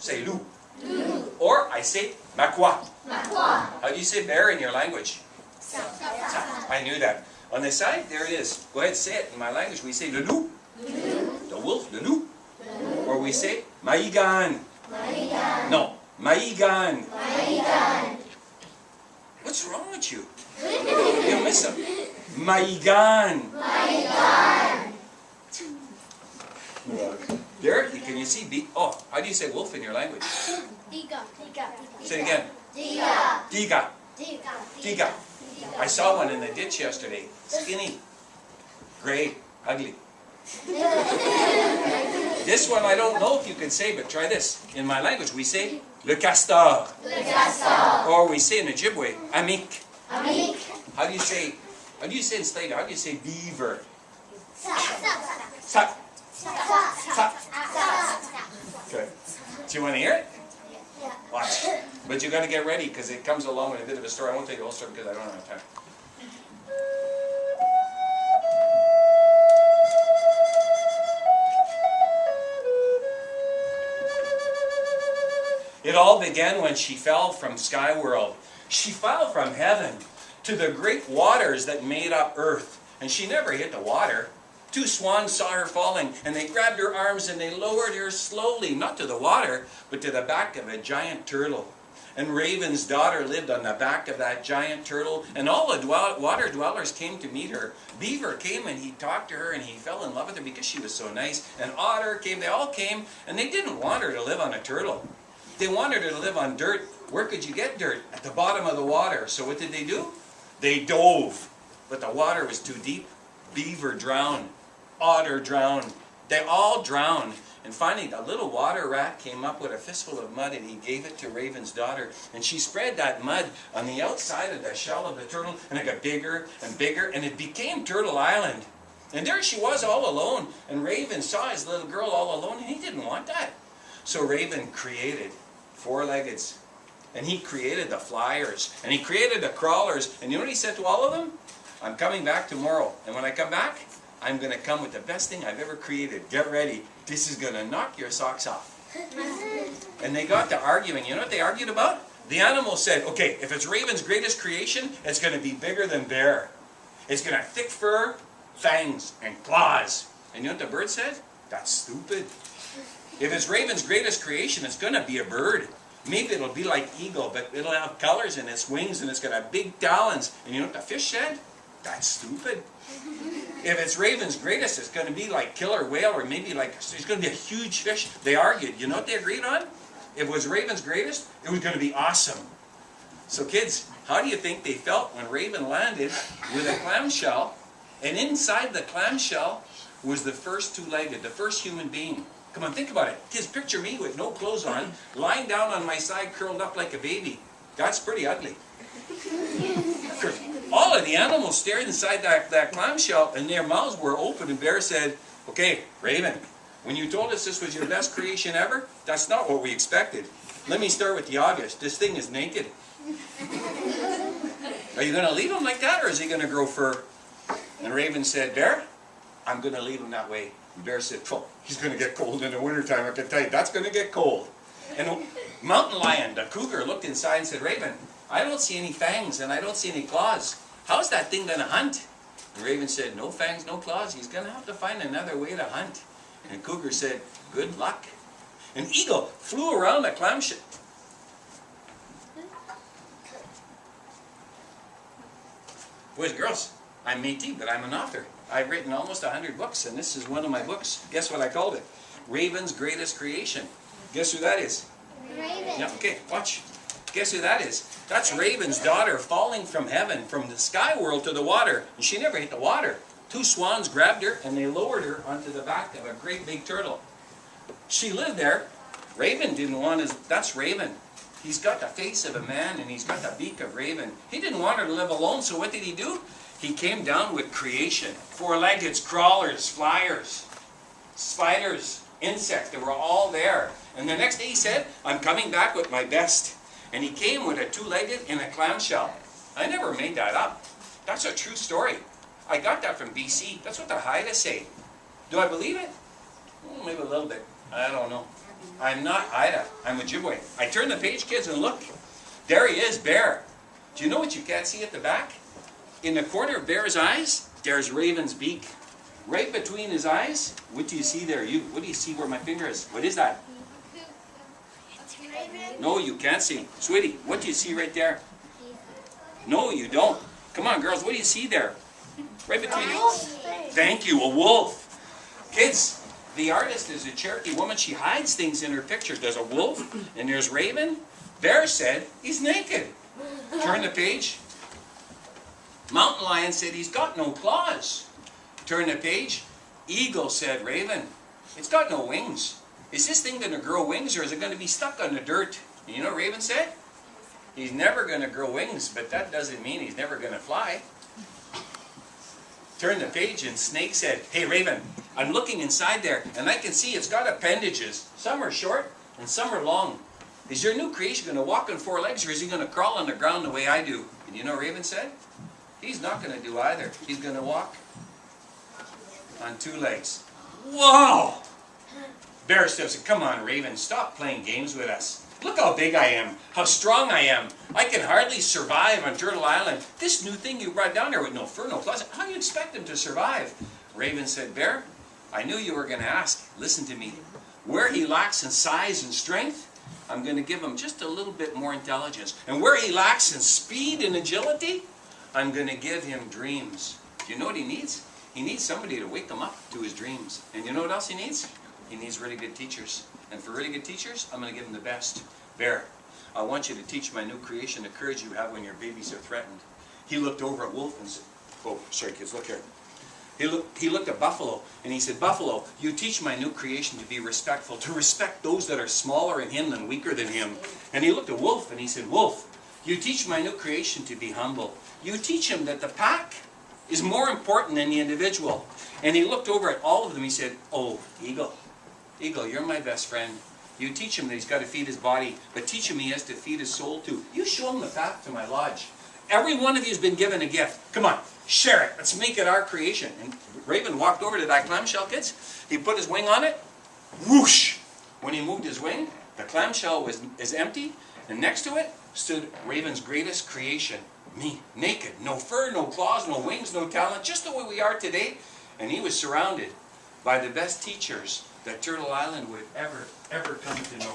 say loup. Or I say makwa. How do you say bear in your language? I knew that. On the side, there it is. Go ahead, say it. In my language, we say le loup. The wolf, le loup. Or we say maigan. No, maigan. What's wrong with you? You miss him. Maigan. There, can you see? Oh, how do you say wolf in your language? Diga. Say it again. Diga. I saw one in the ditch yesterday. Skinny. Gray. Ugly. This one I don't know if you can say, but try this. In my language, we say le castor. Or we say in Ojibwe, amik. How do you say in Slater? How do you say beaver? Sa. Okay. Do you want to hear it? Watch. But you got to get ready because it comes along with a bit of a story. I won't tell you the whole story because I don't have time. It all began when she fell from Sky World. She fell from heaven to the great waters that made up earth. And she never hit the water. Two swans saw her falling, and they grabbed her arms and they lowered her slowly, not to the water, but to the back of a giant turtle. And Raven's daughter lived on the back of that giant turtle, and all the water dwellers came to meet her. Beaver came and he talked to her and he fell in love with her because she was so nice. And Otter came, they all came, and they didn't want her to live on a turtle. They wanted her to live on dirt. Where could you get dirt? At the bottom of the water. So what did they do? They dove. But the water was too deep. Beaver drowned. Otter drowned. They all drowned. And finally, the little water rat came up with a fistful of mud and he gave it to Raven's daughter. And she spread that mud on the outside of the shell of the turtle, and it got bigger and bigger, and it became Turtle Island. And there she was all alone. And Raven saw his little girl all alone, and he didn't want that. So Raven created four-leggeds. And he created the flyers. And he created the crawlers. And you know what he said to all of them? I'm coming back tomorrow. And when I come back, I'm going to come with the best thing I've ever created. Get ready. This is going to knock your socks off. And they got to arguing. You know what they argued about? The animal said, okay, if it's Raven's greatest creation, it's going to be bigger than bear. It's going to have thick fur, fangs, and claws. And you know what the bird said? That's stupid. If it's Raven's greatest creation, it's going to be a bird. Maybe it'll be like eagle, but it'll have colors in its wings and it's going to have big talons. And you know what the fish said? That's stupid. If it's Raven's greatest, it's going to be like killer whale, or maybe like, it's going to be a huge fish. They argued. You know what they agreed on? If it was Raven's greatest, it was going to be awesome. So kids, how do you think they felt when Raven landed with a clamshell, and inside the clamshell was the first two-legged, the first human being? Come on, think about it. Kids, picture me with no clothes on, lying down on my side, curled up like a baby. That's pretty ugly. All of the animals stared inside that clamshell, and their mouths were open, and Bear said, okay, Raven, when you told us this was your best creation ever, that's not what we expected. Let me start with the obvious. This thing is naked. Are you going to leave him like that, or is he going to grow fur? And Raven said, Bear, I'm going to leave him that way. And Bear said, oh, he's going to get cold in the wintertime, I can tell you. That's going to get cold. And Mountain Lion, the cougar, looked inside and said, Raven, I don't see any fangs and I don't see any claws. How's that thing going to hunt? And Raven said, no fangs, no claws. He's going to have to find another way to hunt. And Cougar said, good luck. An eagle flew around the clamshell. Boys and girls, I'm 18, but I'm an author. I've written almost 100 books, and this is one of my books. Guess what I called it? Raven's Greatest Creation. Guess who that is? Raven. Yeah, okay, watch. Guess who that is? That's Raven's daughter falling from heaven, from the sky world to the water. And she never hit the water. Two swans grabbed her and they lowered her onto the back of a great big turtle. She lived there. Raven didn't want his... That's Raven. He's got the face of a man and he's got the beak of Raven. He didn't want her to live alone, so what did he do? He came down with creation. Four-leggeds, crawlers, flyers, spiders, insects. They were all there. And the next day he said, I'm coming back with my best. And he came with a two-legged and a clamshell. I never made that up. That's a true story. I got that from BC. That's what the Haida say. Do I believe it? Maybe a little bit. I don't know. I'm not Ida. I'm Ojibwe. I turn the page, kids, and look. There he is, Bear. Do you know what you can't see at the back? In the corner of Bear's eyes, there's Raven's beak. Right between his eyes, what do you see there? What do you see where my finger is? What is that? No, you can't see. Sweetie, what do you see right there? No, you don't. Come on, girls, what do you see there? Right between you. Thank you, a wolf. Kids, the artist is a Cherokee woman. She hides things in her pictures. There's a wolf, and there's Raven. Bear said he's naked. Turn the page. Mountain lion said he's got no claws. Turn the page. Eagle said, Raven, it's got no wings. Is this thing going to grow wings, or is it going to be stuck on the dirt? And you know what Raven said? He's never going to grow wings, but that doesn't mean he's never going to fly. Turn the page, and Snake said, hey Raven, I'm looking inside there, and I can see it's got appendages. Some are short, and some are long. Is your new creation going to walk on 4 legs, or is he going to crawl on the ground the way I do? And you know what Raven said? He's not going to do either. He's going to walk on 2 legs. Whoa! Bear says, come on, Raven, stop playing games with us. Look how big I am, how strong I am. I can hardly survive on Turtle Island. This new thing you brought down there with no fur, no claws, how do you expect him to survive? Raven said, Bear, I knew you were going to ask. Listen to me. Where he lacks in size and strength, I'm going to give him just a little bit more intelligence. And where he lacks in speed and agility, I'm going to give him dreams. Do you know what he needs? He needs somebody to wake him up to his dreams. And you know what else he needs? He needs really good teachers. And for really good teachers, I'm going to give him the best. Bear, I want you to teach my new creation the courage you have when your babies are threatened. He looked over at Wolf and said, oh, sorry kids, look here. He looked at Buffalo and he said, Buffalo, you teach my new creation to be respectful, to respect those that are smaller in him than weaker than him. And he looked at Wolf and he said, Wolf, you teach my new creation to be humble. You teach him that the pack is more important than the individual. And he looked over at all of them. He said, oh, Eagle, Eagle, you're my best friend. You teach him that he's got to feed his body, but teach him he has to feed his soul too. You show him the path to my lodge. Every one of you has been given a gift. Come on, share it. Let's make it our creation. And Raven walked over to that clamshell, kids. He put his wing on it. Whoosh! When he moved his wing, the clamshell is empty, and next to it stood Raven's greatest creation. Me, naked, no fur, no claws, no wings, no talent, just the way we are today. And he was surrounded by the best teachers that Turtle Island would ever come to know.